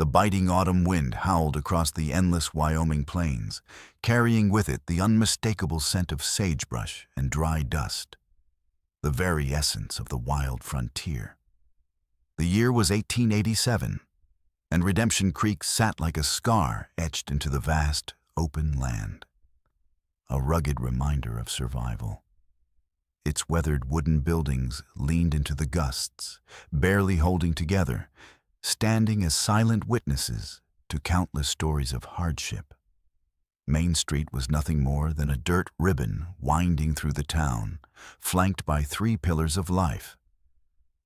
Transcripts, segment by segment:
The biting autumn wind howled across the endless Wyoming plains, carrying with it the unmistakable scent of sagebrush and dry dust, the very essence of the wild frontier. The year was 1887, and Redemption Creek sat like a scar etched into the vast, open land, a rugged reminder of survival. Its weathered wooden buildings leaned into the gusts, barely holding together, standing as silent witnesses to countless stories of hardship. Main Street was nothing more than a dirt ribbon winding through the town, flanked by three pillars of life: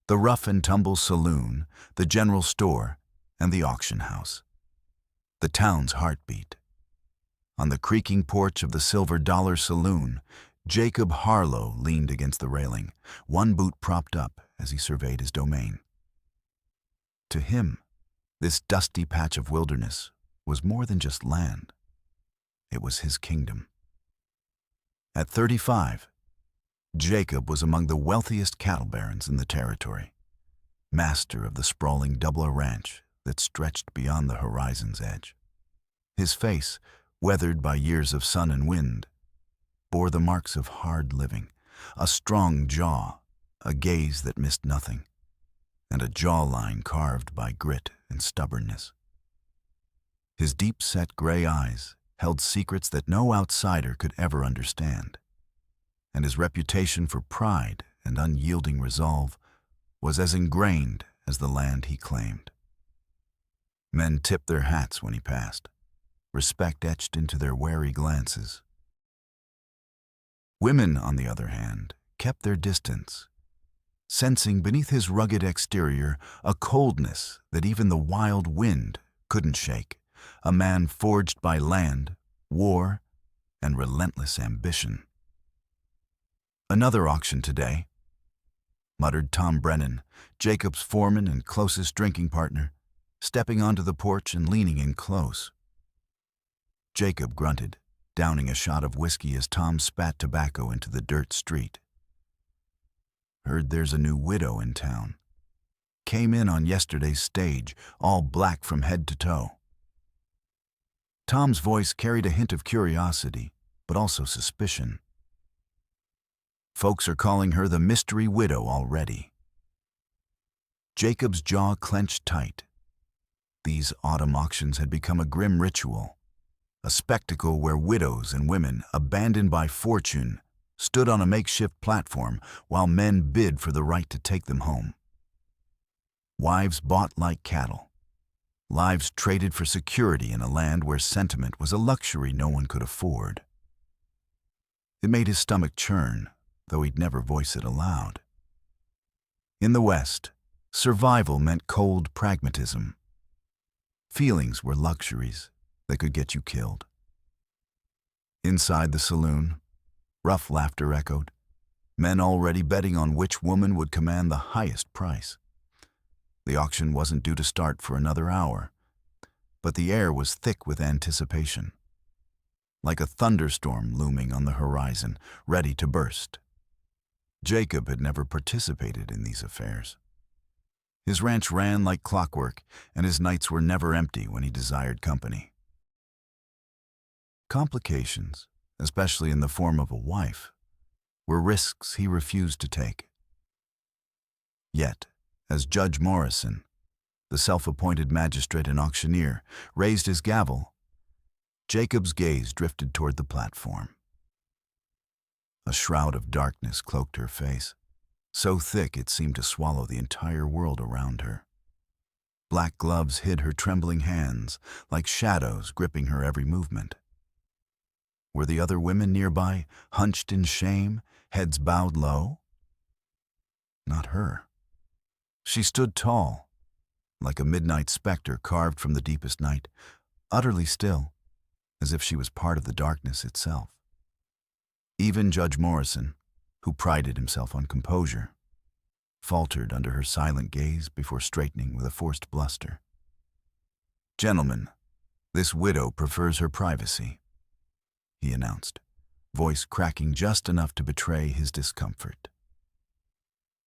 the rough-and-tumble saloon, the general store, and the auction house. The town's heartbeat. On the creaking porch of the Silver Dollar Saloon, Jacob Harlo leaned against the railing, one boot propped up as he surveyed his domain. To him, this dusty patch of wilderness was more than just land. It was his kingdom. At 35, Jacob was among the wealthiest cattle barons in the territory, master of the sprawling Doubler Ranch that stretched beyond the horizon's edge. His face, weathered by years of sun and wind, bore the marks of hard living, a strong jaw, a gaze that missed nothing, and a jawline carved by grit and stubbornness. His deep-set gray eyes held secrets that no outsider could ever understand, and his reputation for pride and unyielding resolve was as ingrained as the land he claimed. Men tipped their hats when he passed, respect etched into their wary glances. Women, on the other hand, kept their distance, sensing beneath his rugged exterior a coldness that even the wild wind couldn't shake, a man forged by land, war, and relentless ambition. "Another auction today," muttered Tom Brennan, Jacob's foreman and closest drinking partner, stepping onto the porch and leaning in close. Jacob grunted, downing a shot of whiskey as Tom spat tobacco into the dirt street. "Heard there's a new widow in town. Came in on yesterday's stage, all black from head to toe." Tom's voice carried a hint of curiosity, but also suspicion. "Folks are calling her the mystery widow already." Jacob's jaw clenched tight. These autumn auctions had become a grim ritual, a spectacle where widows and women, abandoned by fortune, stood on a makeshift platform while men bid for the right to take them home. Wives bought like cattle, lives traded for security in a land where sentiment was a luxury no one could afford. It made his stomach churn, though he'd never voice it aloud. In the West, survival meant cold pragmatism. Feelings were luxuries that could get you killed. Inside the saloon, rough laughter echoed, men already betting on which woman would command the highest price. The auction wasn't due to start for another hour, but the air was thick with anticipation, like a thunderstorm looming on the horizon, ready to burst. Jacob had never participated in these affairs. His ranch ran like clockwork, and his nights were never empty when he desired company. Complications, especially in the form of a wife, were risks he refused to take. Yet, as Judge Morrison, the self-appointed magistrate and auctioneer, raised his gavel, Jacob's gaze drifted toward the platform. A shroud of darkness cloaked her face, so thick it seemed to swallow the entire world around her. Black gloves hid her trembling hands, like shadows gripping her every movement. Were the other women nearby, hunched in shame, heads bowed low? Not her. She stood tall, like a midnight specter carved from the deepest night, utterly still, as if she was part of the darkness itself. Even Judge Morrison, who prided himself on composure, faltered under her silent gaze before straightening with a forced bluster. "Gentlemen, this widow prefers her privacy," he announced, voice cracking just enough to betray his discomfort.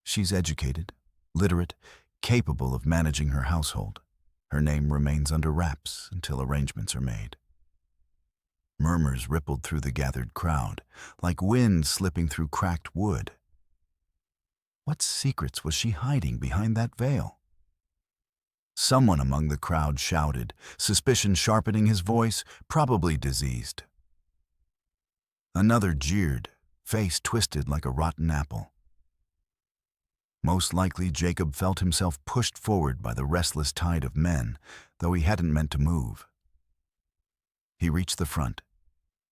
"She's educated, literate, capable of managing her household. Her name remains under wraps until arrangements are made. Murmurs rippled through the gathered crowd, like wind slipping through cracked wood. What secrets was she hiding behind that veil? Someone among the crowd shouted, suspicion sharpening his voice, probably diseased. Another jeered, face twisted like a rotten apple. Most likely Jacob felt himself pushed forward by the restless tide of men, though he hadn't meant to move. He reached the front,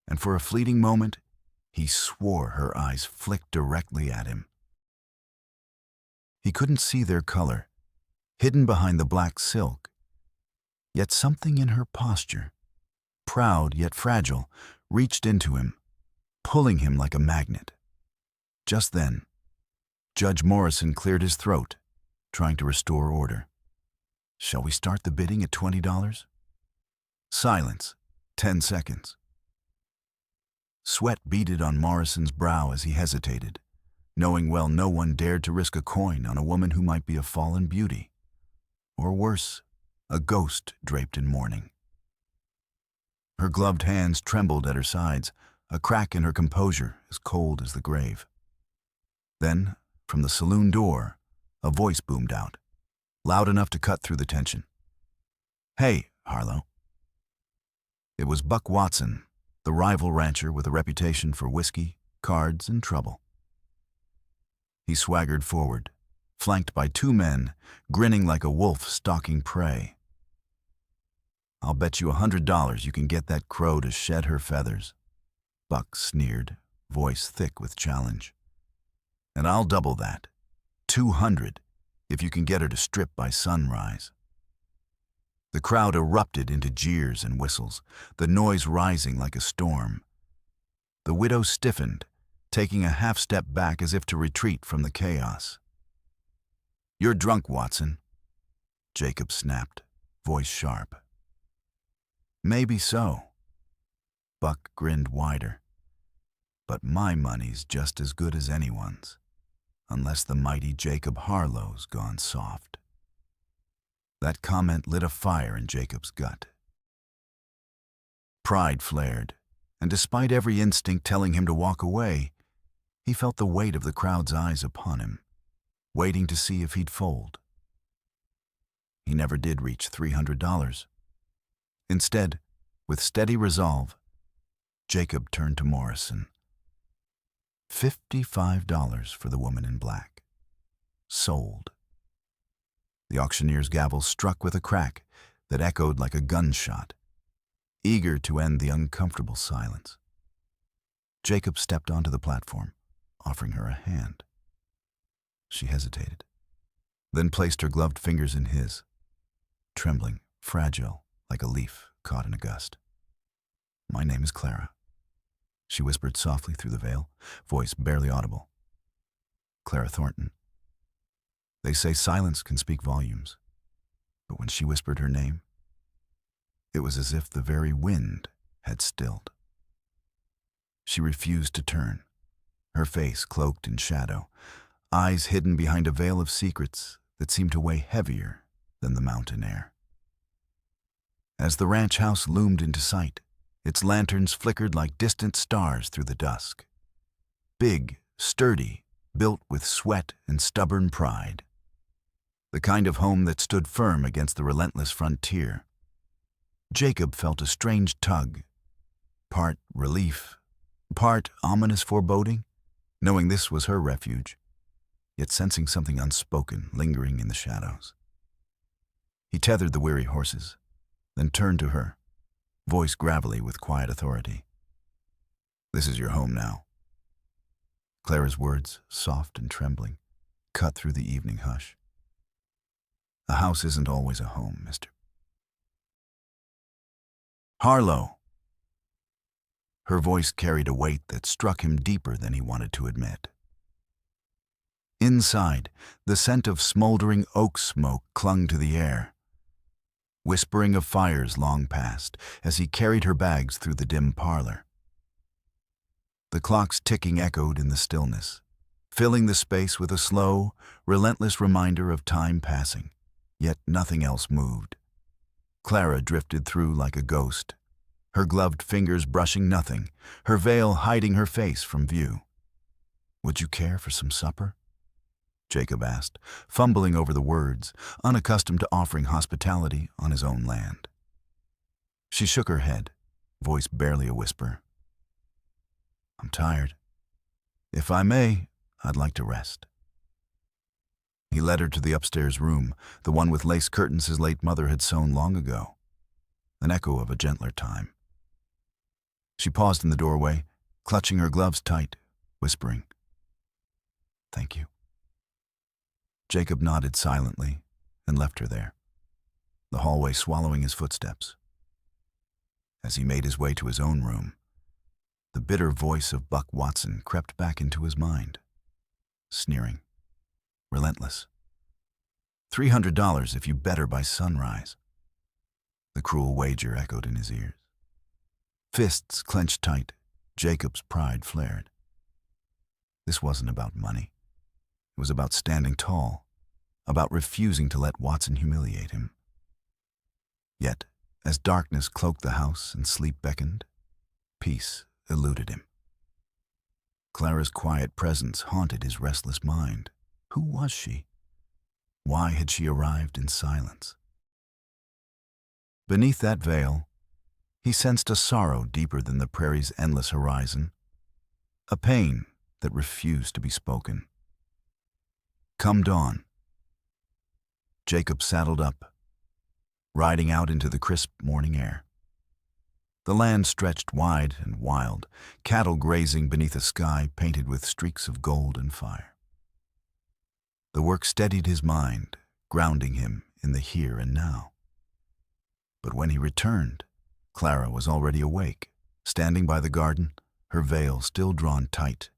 and for a fleeting moment, he swore her eyes flicked directly at him. He couldn't see their color, hidden behind the black silk, yet something in her posture, proud yet fragile, reached into him, pulling him like a magnet. Just then, Judge Morrison cleared his throat, trying to restore order. "Shall we start the bidding at $20? Silence. 10 seconds. Sweat beaded on Morrison's brow as he hesitated, knowing well no one dared to risk a coin on a woman who might be a fallen beauty. Or worse, a ghost draped in mourning. Her gloved hands trembled at her sides, a crack in her composure as cold as the grave. Then, from the saloon door, a voice boomed out, loud enough to cut through the tension. "Hey, Harlo." It was Buck Watson, the rival rancher with a reputation for whiskey, cards, and trouble. He swaggered forward, flanked by 2 men, grinning like a wolf stalking prey. "I'll bet you $100 you can get that crow to shed her feathers," Buck sneered, voice thick with challenge. "And I'll double that, 200, if you can get her to strip by sunrise." The crowd erupted into jeers and whistles, the noise rising like a storm. The widow stiffened, taking a half-step back as if to retreat from the chaos. "You're drunk, Watson," Jacob snapped, voice sharp. "Maybe so." Buck grinned wider. "But my money's just as good as anyone's, unless the mighty Jacob Harlo's gone soft." That comment lit a fire in Jacob's gut. Pride flared, and despite every instinct telling him to walk away, he felt the weight of the crowd's eyes upon him, waiting to see if he'd fold. He never did reach $300. Instead, with steady resolve, Jacob turned to Morrison. $55 for the woman in black. Sold. The auctioneer's gavel struck with a crack that echoed like a gunshot, eager to end the uncomfortable silence. Jacob stepped onto the platform, offering her a hand. She hesitated, then placed her gloved fingers in his, trembling, fragile, like a leaf caught in a gust. "My name is Clara," she whispered softly through the veil, voice barely audible. "Clara Thornton." They say silence can speak volumes, but when she whispered her name, it was as if the very wind had stilled. She refused to turn, her face cloaked in shadow, eyes hidden behind a veil of secrets that seemed to weigh heavier than the mountain air. As the ranch house loomed into sight, its lanterns flickered like distant stars through the dusk. Big, sturdy, built with sweat and stubborn pride. The kind of home that stood firm against the relentless frontier. Jacob felt a strange tug, part relief, part ominous foreboding, knowing this was her refuge, yet sensing something unspoken lingering in the shadows. He tethered the weary horses, then turned to her, voice gravelly with quiet authority. "This is your home now." Clara's words, soft and trembling, cut through the evening hush. "A house isn't always a home, mister." "Harlo." Her voice carried a weight that struck him deeper than he wanted to admit. Inside, the scent of smoldering oak smoke clung to the air, whispering of fires long past as he carried her bags through the dim parlor. The clock's ticking echoed in the stillness, filling the space with a slow, relentless reminder of time passing, yet nothing else moved. Clara drifted through like a ghost, her gloved fingers brushing nothing, her veil hiding her face from view. "Would you care for some supper?" Jacob asked, fumbling over the words, unaccustomed to offering hospitality on his own land. She shook her head, voice barely a whisper. "I'm tired. If I may, I'd like to rest." He led her to the upstairs room, the one with lace curtains his late mother had sewn long ago, an echo of a gentler time. She paused in the doorway, clutching her gloves tight, whispering, "Thank you." Jacob nodded silently and left her there, the hallway swallowing his footsteps. As he made his way to his own room, the bitter voice of Buck Watson crept back into his mind, sneering, relentless. $300 if you bet her by sunrise. The cruel wager echoed in his ears. Fists clenched tight, Jacob's pride flared. This wasn't about money. It was about standing tall, about refusing to let Watson humiliate him. Yet, as darkness cloaked the house and sleep beckoned, peace eluded him. Clara's quiet presence haunted his restless mind. Who was she? Why had she arrived in silence? Beneath that veil, he sensed a sorrow deeper than the prairie's endless horizon, a pain that refused to be spoken. Come dawn, Jacob saddled up, riding out into the crisp morning air. The land stretched wide and wild, cattle grazing beneath a sky painted with streaks of gold and fire. The work steadied his mind, grounding him in the here and now. But when he returned, Clara was already awake, standing by the garden, her veil still drawn tight,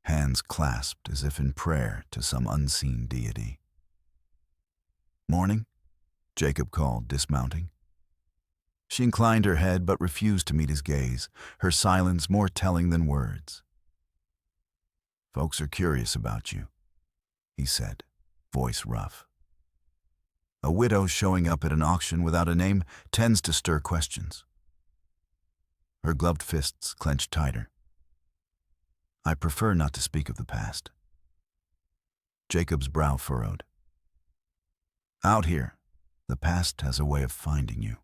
hands clasped as if in prayer to some unseen deity. "Morning?" Jacob called, dismounting. She inclined her head but refused to meet his gaze, her silence more telling than words. "Folks are curious about you," he said, voice rough. A widow showing up at an auction without a name tends to stir questions. Her gloved fists clenched tighter. "I prefer not to speak of the past." Jacob's brow furrowed. "Out here, the past has a way of finding you.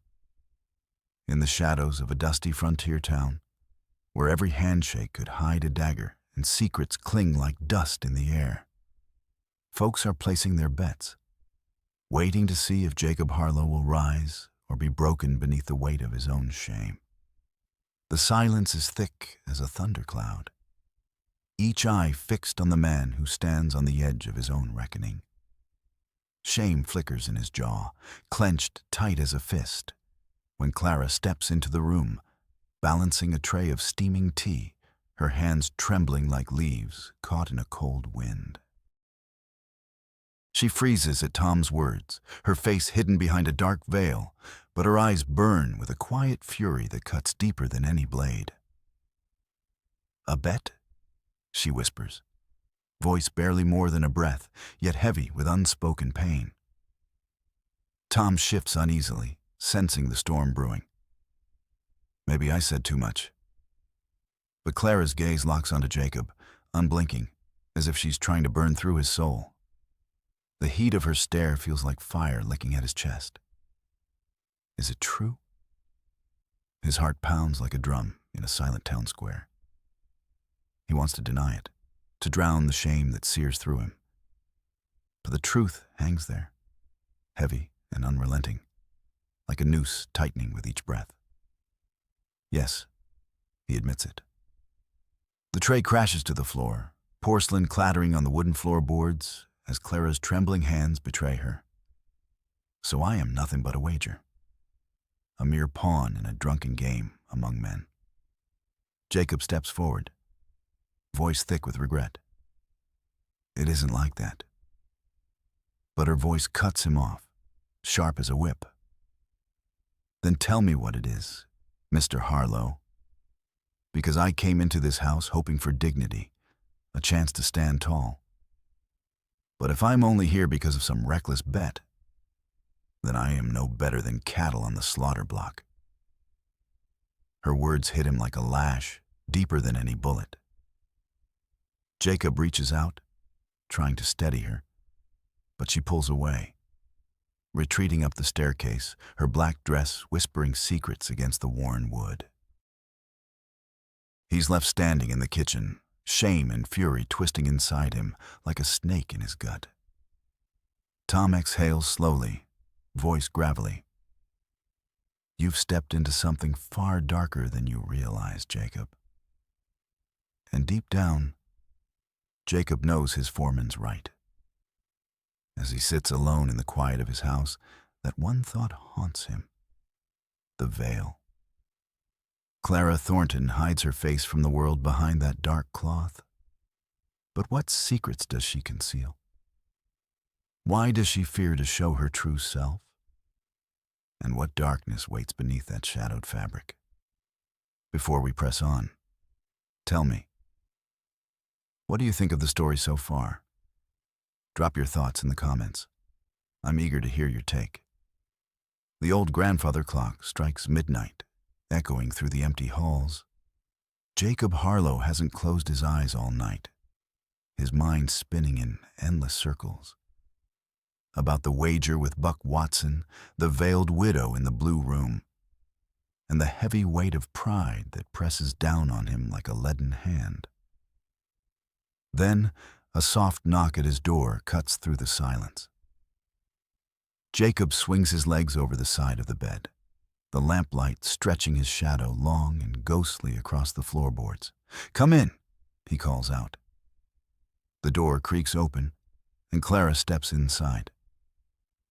In the shadows of a dusty frontier town, where every handshake could hide a dagger and secrets cling like dust in the air, folks are placing their bets, waiting to see if Jacob Harlo will rise or be broken beneath the weight of his own shame. The silence is thick as a thundercloud, each eye fixed on the man who stands on the edge of his own reckoning. Shame flickers in his jaw, clenched tight as a fist, when Clara steps into the room, balancing a tray of steaming tea, her hands trembling like leaves caught in a cold wind. She freezes at Tom's words, her face hidden behind a dark veil, but her eyes burn with a quiet fury that cuts deeper than any blade. "A bet?" she whispers, voice barely more than a breath, yet heavy with unspoken pain. Tom shifts uneasily, sensing the storm brewing. Maybe I said too much. But Clara's gaze locks onto Jacob, unblinking, as if she's trying to burn through his soul. The heat of her stare feels like fire licking at his chest. Is it true? His heart pounds like a drum in a silent town square. He wants to deny it, to drown the shame that sears through him. But the truth hangs there, heavy and unrelenting, like a noose tightening with each breath. Yes, he admits it. The tray crashes to the floor, porcelain clattering on the wooden floorboards as Clara's trembling hands betray her. So I am nothing but a wager, a mere pawn in a drunken game among men. Jacob steps forward, voice thick with regret. It isn't like that. But her voice cuts him off, sharp as a whip. Then tell me what it is, Mr. Harlo. Because I came into this house hoping for dignity, a chance to stand tall. But if I'm only here because of some reckless bet, then I am no better than cattle on the slaughter block." Her words hit him like a lash, deeper than any bullet. Jacob reaches out, trying to steady her, but she pulls away, retreating up the staircase, her black dress whispering secrets against the worn wood. He's left standing in the kitchen, shame and fury twisting inside him like a snake in his gut. Tom exhales slowly, voice gravelly. "You've stepped into something far darker than you realize, Jacob." And deep down, Jacob knows his foreman's right. As he sits alone in the quiet of his house, that one thought haunts him: the veil. Clara Thornton hides her face from the world behind that dark cloth. But what secrets does she conceal? Why does she fear to show her true self? And what darkness waits beneath that shadowed fabric? Before we press on, tell me, what do you think of the story so far? Drop your thoughts in the comments. I'm eager to hear your take. The old grandfather clock strikes midnight, echoing through the empty halls. Jacob Harlo hasn't closed his eyes all night, his mind spinning in endless circles. About the wager with Buck Watson, the veiled widow in the blue room, and the heavy weight of pride that presses down on him like a leaden hand. Then, a soft knock at his door cuts through the silence. Jacob swings his legs over the side of the bed, the lamplight stretching his shadow long and ghostly across the floorboards. "Come in," he calls out. The door creaks open, and Clara steps inside.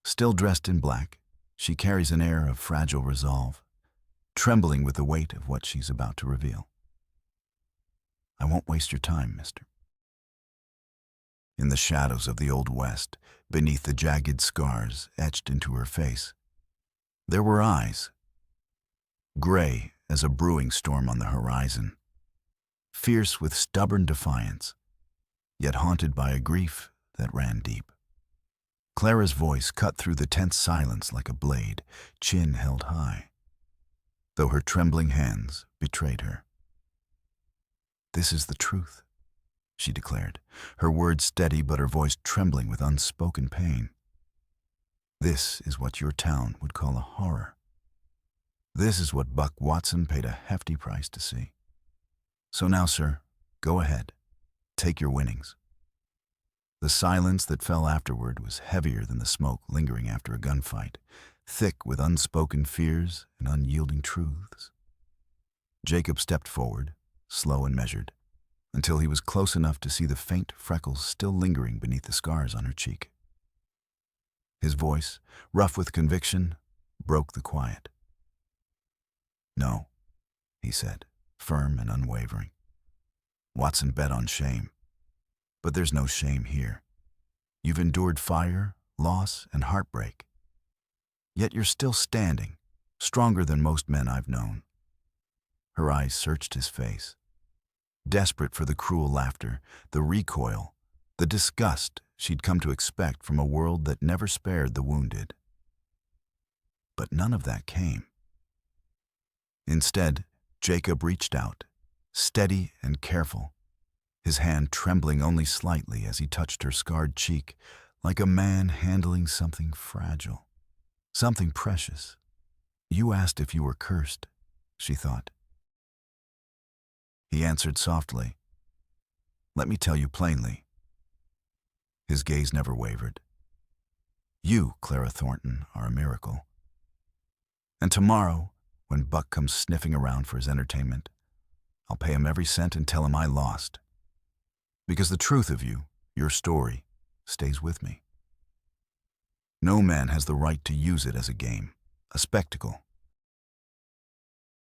Still dressed in black, she carries an air of fragile resolve, trembling with the weight of what she's about to reveal. "I won't waste your time, mister." In the shadows of the Old West, beneath the jagged scars etched into her face, there were eyes, gray as a brewing storm on the horizon, fierce with stubborn defiance, yet haunted by a grief that ran deep. Clara's voice cut through the tense silence like a blade, chin held high, though her trembling hands betrayed her. "This is the truth," she declared, her words steady but her voice trembling with unspoken pain. "This is what your town would call a horror. This is what Buck Watson paid a hefty price to see. So now, sir, go ahead. Take your winnings." The silence that fell afterward was heavier than the smoke lingering after a gunfight, thick with unspoken fears and unyielding truths. Jacob stepped forward, slow and measured, until he was close enough to see the faint freckles still lingering beneath the scars on her cheek. His voice, rough with conviction, broke the quiet. "No," he said, firm and unwavering. "Watson bet on shame. But there's no shame here. You've endured fire, loss, and heartbreak. Yet you're still standing, stronger than most men I've known." Her eyes searched his face, desperate for the cruel laughter, the recoil, the disgust she'd come to expect from a world that never spared the wounded. But none of that came. Instead, Jacob reached out, steady and careful, his hand trembling only slightly as he touched her scarred cheek, like a man handling something fragile, something precious. "You asked if you were cursed," she thought. He answered softly, "Let me tell you plainly." His gaze never wavered. "You, Clara Thornton, are a miracle. And tomorrow, when Buck comes sniffing around for his entertainment, I'll pay him every cent and tell him I lost. Because the truth of you, your story, stays with me. No man has the right to use it as a game, a spectacle,